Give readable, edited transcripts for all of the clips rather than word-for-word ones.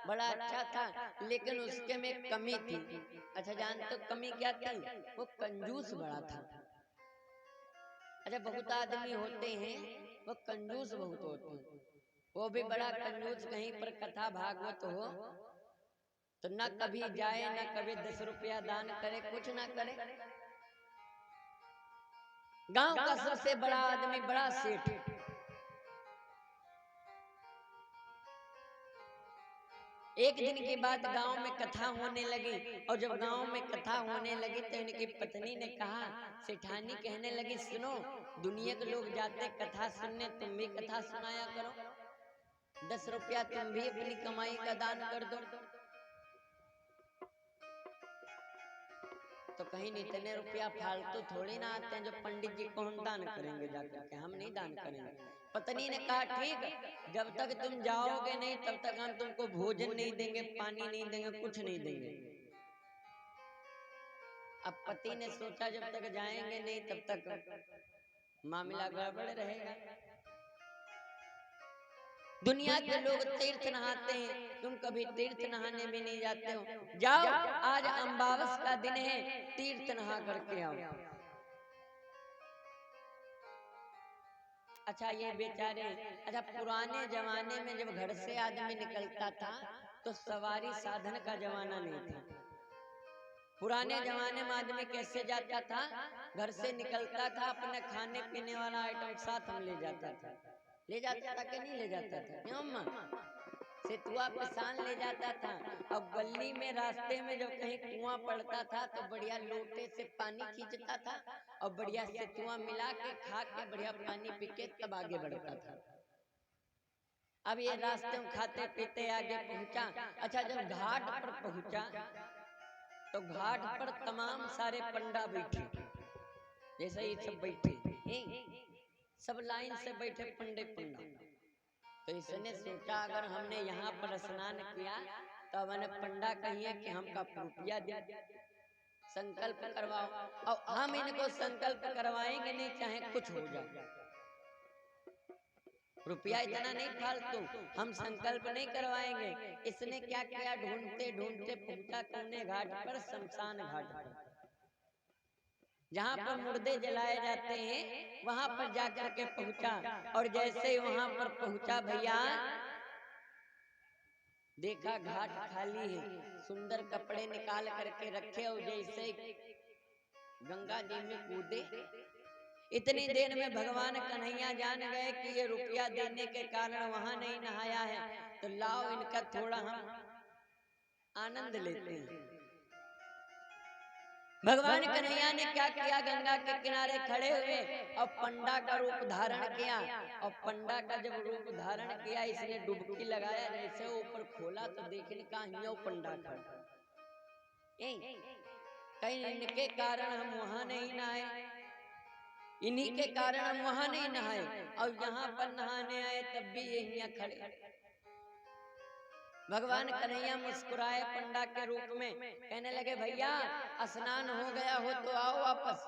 बड़ा अच्छा था, लेकिन उसके में कमी थी। अच्छा जानते हो कमी क्या थी? वो कंजूस बड़ा था। अच्छा बहुत आदमी होते हैं वो कंजूस बहुत होते हैं, वो भी बड़ा कंजूस। कहीं पर कथा भागवत हो तो न कभी जाए, न कभी 10 रुपया दान करे, कुछ ना करे। गांव का सबसे बड़ा आदमी, बड़ा सेठ, एक दिन की बात गांव में कथा होने लगी। और जब गांव में कथा होने लगी तो इनकी पत्नी ने कहा, सेठानी कहने लगी, सुनो, दुनिया के लोग जाते कथा सुनने, तुम भी कथा सुनाया करो, 10 रुपया तुम भी अपनी कमाई का दान कर दो। तो कहीं नहीं, इतने रुपया फालतू थोड़ी ना आते हैं जो पंडित जी को हम दान करेंगे जाकर के, हम नहीं दान करेंगे। पत्नी ने कहा ठीक, जब तक तुम जाओगे नहीं तब तक हम तुमको भोजन नहीं देंगे, पानी नहीं देंगे, कुछ नहीं देंगे। अब पति ने सोचा जब तक जाएंगे नहीं तब तक मामला गड़बड़ रहेगा। दुनिया के लोग तीर्थ नहाते हैं, तुम कभी तीर्थ नहाने भी नहीं जाते हो। जाओ, आज अमावस का दिन है, तीर्थ नहा करके आओ। अच्छा ये बेचारे, अच्छा पुराने जमाने में जब घर से आदमी निकलता था तो सवारी साधन का जमाना नहीं था। पुराने जमाने में आदमी कैसे जाता था? घर से निकलता था, अपने खाने पीने वाला आइटम साथ में ले जाता था। ले जाता था कि नहीं ले जाता था? क्यों अम्मा? सेतुआ पे सान ले जाता था। और गली में रास्ते में जब कहीं कुआं पड़ता था तो बढ़िया लोटे से पानी खींचता था और बढ़िया सेतुआ मिला के खा के बढ़िया पानी पी के तब आगे बढ़ता था। अब ये रास्ते में खाते पीते आगे पहुंचा। अच्छा जब घाट पर पहुंचा तो घाट पर तमाम सारे पंडा बैठे, जैसे ये सब बैठे, सब लाइन से बैठे पंडे पंडा। तो इसने सोचा अगर हमने यहाँ पर स्नान किया तो मैंने पंडा कहिए कि हमका रुपया दे, संकल्प करवाओ, और हम इनको संकल्प करवाएंगे नहीं चाहे कुछ हो जाए। रुपया इतना नहीं फालतू, हम संकल्प नहीं करवाएंगे। इसने क्या किया, ढूंढते ढूंढते पहुंचा कोने घाट पर, शमशान घाट पर, जहाँ पर मुर्दे जलाए जाते हैं, वहां पर जाकर के पहुंचा। और जैसे ही वहां पर पहुंचा भैया, देखा घाट खाली है, सुंदर कपड़े निकाल करके रखे, और जैसे गंगा जी में कूदे, इतनी देर में भगवान कन्हैया जान गए कि ये रुपया देने के कारण वहां नहीं नहाया है, तो लाओ इनका थोड़ा हम आनंद लेते हैं। भगवान कन्हैया ने क्या किया, गंगा के किनारे खड़े हुए और पंडा का रूप धारण किया। और पंडा का जब रूप धारण किया, इसने डुबकी लगाया, जैसे ऊपर खोला तो देखने का हियो पंडा खड़ा। कहीं इनके कारण हम वहां नहीं नहाए, इन्हीं के कारण हम वहां नहीं नहाए, और यहाँ पर नहाने आए तब भी ये यहाँ खड़े। भगवान कन्हैया मुस्कुराए पंडा के रूप में, कहने लगे भैया स्नान हो गया हो तो आओ वापस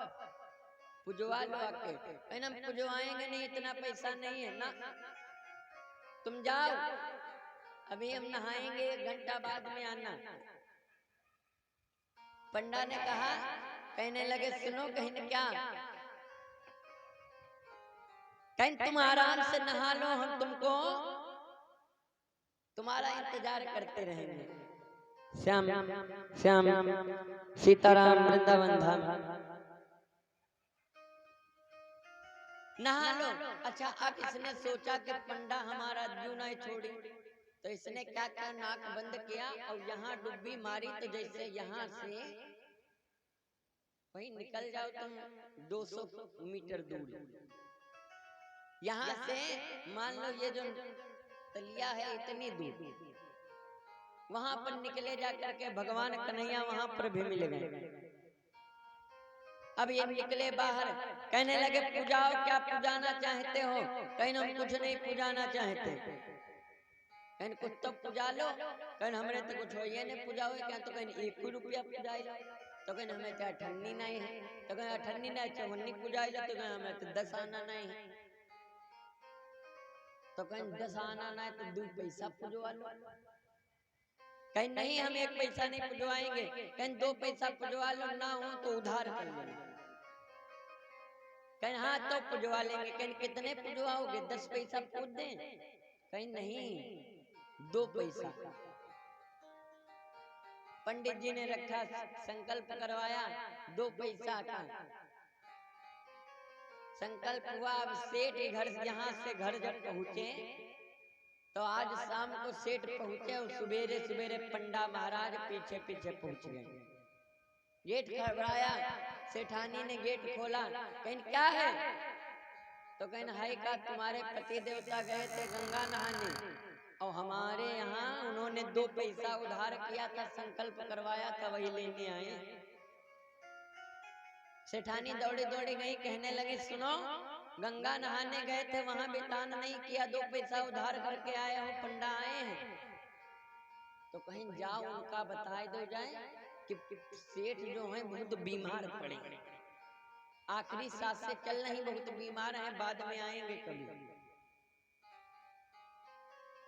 पुजवा लो आके। कहना हम पुजवाएंगे नहीं, इतना पैसा नहीं है ना, तुम जाओ, अभी हम नहाएंगे, 1 घंटा बाद में आना। पंडा ने कहा, कहने लगे सुनो, कहने क्या, कहीं तुम आराम से नहा लो, हम तुमको तुम्हारा इंतजार करते रहेंगे। श्याम श्याम सीताराम वृंदावन धाम, नहा लो। अच्छा अब इसने सोचा कि पंडा हमारा क्यों नहीं छोड़ी, तो इसने क्या किया, नाक बंद किया और यहाँ डुब्बी मारी। तो जैसे यहाँ से वहीं निकल जाओ तुम 200 मीटर दूर, यहाँ से मान लो ये जो तलिया है इतनी दूर, वहां पर निकले जाकर के भगवान कन्हैया वहां पर भी मिल गए। अब ये निकले बाहर, कहने लगे पूजाओ, क्या पुजाना चाहते हो? कहीं हम कुछ नहीं पुजाना चाहते। कहीं कुछ तो पुजा लो, कहीं हमरे तो कुछ हो ये नहीं पुजाओ क्या, तो कहीं 1 रुपया पुजाई लो, तो कहीं हमें तो अठन्नी नहीं है, तो कहीं अठन्नी नहीं 54 पुजाई लो, तो कहीं हमें तो 10 आना नहीं है, तो कहीं 10 आना नहीं तो 2 पैसा पुजवा लो। कहीं नहीं हम 1 पैसा नहीं पुजवाएंगे, कहीं 2 पैसा पुजवा लो, ना हो तो उधार कर लेंगे। कहीं हाँ तो पुजवा लेंगे, कहीं कितने पुजवाओगे, 10 पैसा पूछ दें, कहीं नहीं 2 पैसा। पंडित जी ने रखा, संकल्प करवाया 2 पैसा का संकल्प हुआ। अब सेठ घर, यहाँ से घर जब पहुंचे तो आज शाम को सेठ पहुंचे और सवेरे सवेरे पंडा महाराज पीछे पीछे पहुंच गए। गेट खड़खड़ाया, सेठानी ने गेट खोला, कहीं क्या है? तो कहीं हाय का तुम्हारे पति देवता गए थे गंगा नहाने और हमारे यहाँ उन्होंने 2 पैसा उधार किया था, संकल्प करवाया था, वही लेने आए। सेठानी दौड़ी दौड़ी गई, कहने लगे सुनो, गंगा नहाने गए थे, वहां भी दान नहीं किया, 2 पैसा उधार करके आए हो, पंडा आए हैं। तो कहीं जाओ उनका बता दो जाए कि सेठ जो है बहुत बीमार पड़े, आखिरी सांस से चल नहीं, बहुत बीमार हैं, बाद में आएंगे कभी।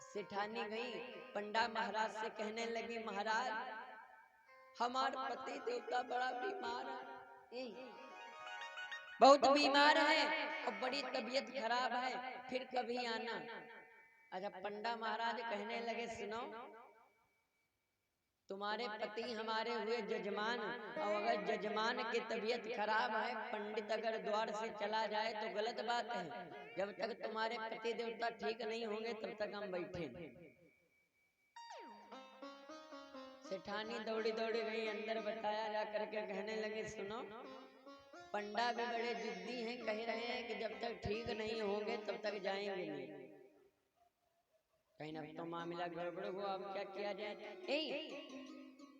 सेठानी गई, पंडा महाराज से कहने लगी महाराज हमारे पति देवता बड़ा बीमार है, बहुत बीमार है और बड़ी तबीयत खराब है, फिर कभी आना। अच्छा, पंडा महाराज कहने लगे सुनो, तुम्हारे पति हमारे हुए जजमान, और अगर जजमान की तबीयत खराब है, पंडित अगर द्वार से चला जाए तो गलत बात है। जब तक तुम्हारे पति देवता ठीक नहीं होंगे तब तक हम बैठे। सेठानी दौड़ी दौड़ी गई अंदर, बताया जा करके कहने लगे सुनो, पंडा भी बड़े जिद्दी हैं, कह रहे हैं कि जब तक ठीक नहीं होंगे तब तक जाएंगे नहीं। कहीं अब तो मामला गड़बड़ हुआ, अब क्या किया जाए?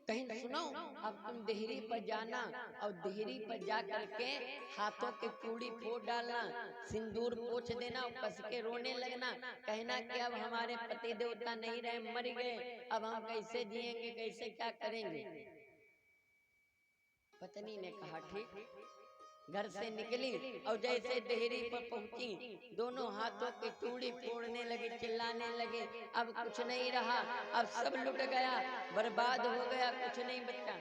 कहीं सुनो, अब तुम देहरी पर जाना और देहरी पर जा करके हाथों की पूड़ी फोड़ डालना, सिंदूर पोंछ देना और कस के रोने लगना, कहना कि अब हमारे पति देवता नहीं रहे, मर गए, अब हम कैसे जिएंगे, कैसे क्या करेंगे। पत्नी ने कहा ठीक। घर से निकली और जैसे देहरी पर पहुंची, दोनों हाथों की चूड़ी फोड़ने लगी, चिल्लाने लगे अब कुछ नहीं रहा, अब सब लुट गया, बर्बाद हो गया, कुछ नहीं बचा।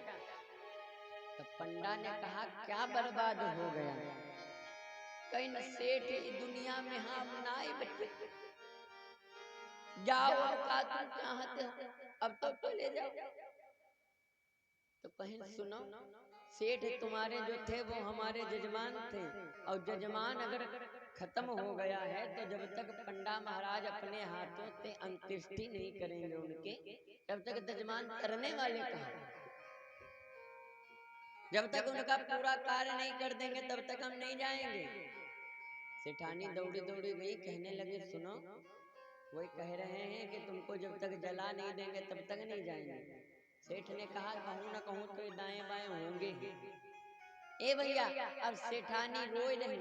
तो पंडा ने कहा क्या बर्बाद हो गया? कहीं न सेठ दुनिया में हम नाई बचे, जाओ और का तुम चाहते हो, अब तो चले जाओ। तो कहीं सुनो, सेठ तुम्हारे जो थे वो हमारे जजमान थे, और जजमान अगर खत्म हो गया है तो जब तक पंडा महाराज अपने हाथों से अंत्येष्टि नहीं करेंगे उनके, तब तक जजमान करने वाले कहाँ? जब तक उनका पूरा कार्य नहीं कर देंगे तब तक हम नहीं जाएंगे। सेठानी दौड़ी दौड़ी गई, कहने लगे सुनो, वही कह रहे हैं कि तुमको जब तक जला नहीं देंगे तब तक नहीं जाएंगे। सेठ ने कहा कहूँ न कहूँ तो दाएं बाएं होंगे। ए भैया, अब सेठानी रोए नहीं,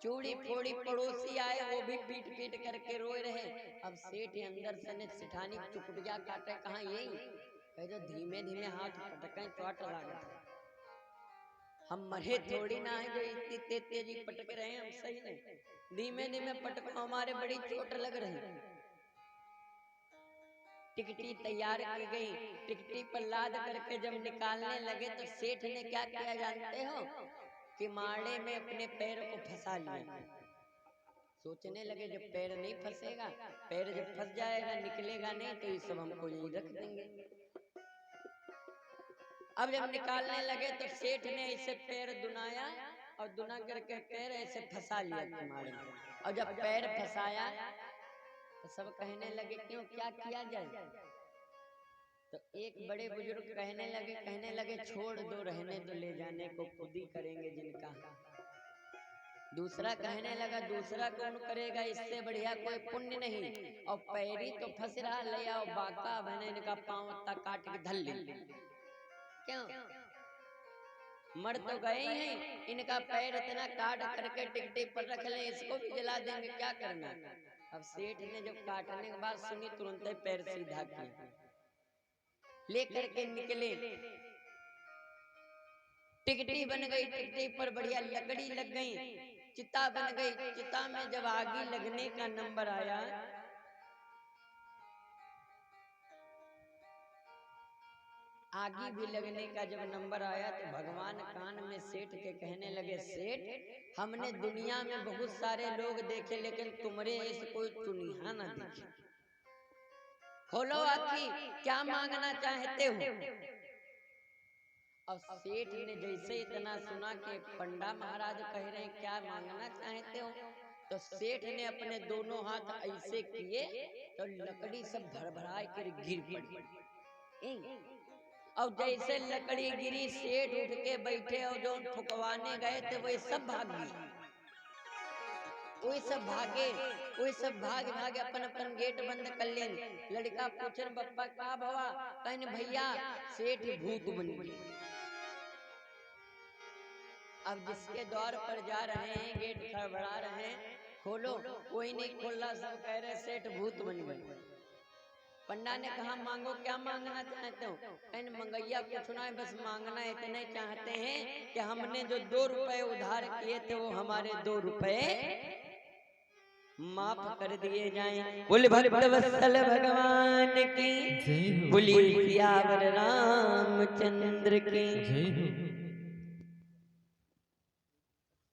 चूड़ी फोड़ी पड़ोसी आए वो भी पीट पीट करके रोए रहे। अब सेठ अंदर से ने सेठानी चुकड़िया काटे, कहा यही कह जो धीमे धीमे हाथ पटके चोट लागत, हम मरे थोड़ी ना है जो इतनी तेजी पटक रहे हैं, हम सही नहीं, धीमे धीमे पटको, हमारे बड़ी चोट लग रही। टिकटी तैयार की गई, टिकटी पर लाद करके जब निकालने लगे तो सेठ ने क्या किया जानते हो? कि माड़े में अपने पैर को फंसा लिया। सोचने लगे जब पैर नहीं फंसेगा, पैर जब फंस जाएगा निकलेगा नहीं तो ये सब हमको यहीं रख देंगे। अब जब निकालने लगे तो सेठ ने ऐसे पैर दुनाया और दुना करके पैर ऐसे फंसा लिया माड़े में, और जब पैर फंसाया तो सब कहने लगे क्यों, क्या किया जाए? तो एक बड़े बुजुर्ग कहने लगे छोड़ दो, रहने दो, ले जाने को खुद ही करेंगे जिनका। दूसरा कहने लगा दूसरा कौन करेगा, इससे बढ़िया कोई पुण्य नहीं, और पैरी तो फंस रहा, ले आओ बाका बहने, इनका पांव तक काट के धल ले। क्यों, मर तो गए हैं, इनका पैर इतना काट करके टिकटी पर रख ले, इसको भी जला देंगे, क्या करना। अब सेठ ने जब काटने के बाद सुनी तुरंत ही पैर सीधा किया, लेकर के निकले, टिकटी बन गई, टिकटी पर बढ़िया लकड़ी लग गई, चिता बन गई, चिता में जब आगी लगने का नंबर आया आगे भी लगने का जब नंबर आया तो भगवान कान में सेठ के कहने लगे, सेठ हमने दुनिया में बहुत सारे लोग देखे लेकिन तुम्हारे ऐसे कोई चुनिया ना देखे, खोलो आखी क्या मांगना चाहते हो। और सेठ ने जैसे इतना सुना कि पंडा महाराज कह रहे हैं क्या मांगना चाहते हो, तो सेठ ने अपने दोनों हाथ ऐसे किए तो लकड़ी सब भरभरा कर गिर पड़ी। और जैसे लकड़ी गिरी सेठ उठ के बैठे और जो ठुकवाने गए थे वही सब भाग गए, वही सब भागे, वही सब भाग भागे अपन अपन गेट बंद कर लेन। लड़का पूछे बप्पा का भवा, कहने भैया सेठ भूत बन गए। अब जिसके द्वार पर जा रहे हैं गेट खड़बड़ा रहे हैं, खोलो, कोई नहीं खोल रहा, सब कह रहे सेठ भूत बन गए। पंडा ने कहा मांगो क्या मांगना चाहते हो, कहने मंगैया पूछना है, बस मांगना इतने चाहते हैं कि हमने जो 2 रुपए उधार किए थे वो हमारे 2 रुपए माफ कर दिए जाएं। बोले भक्त वत्सल भगवान की, बोली सियावर रामचंद्र की।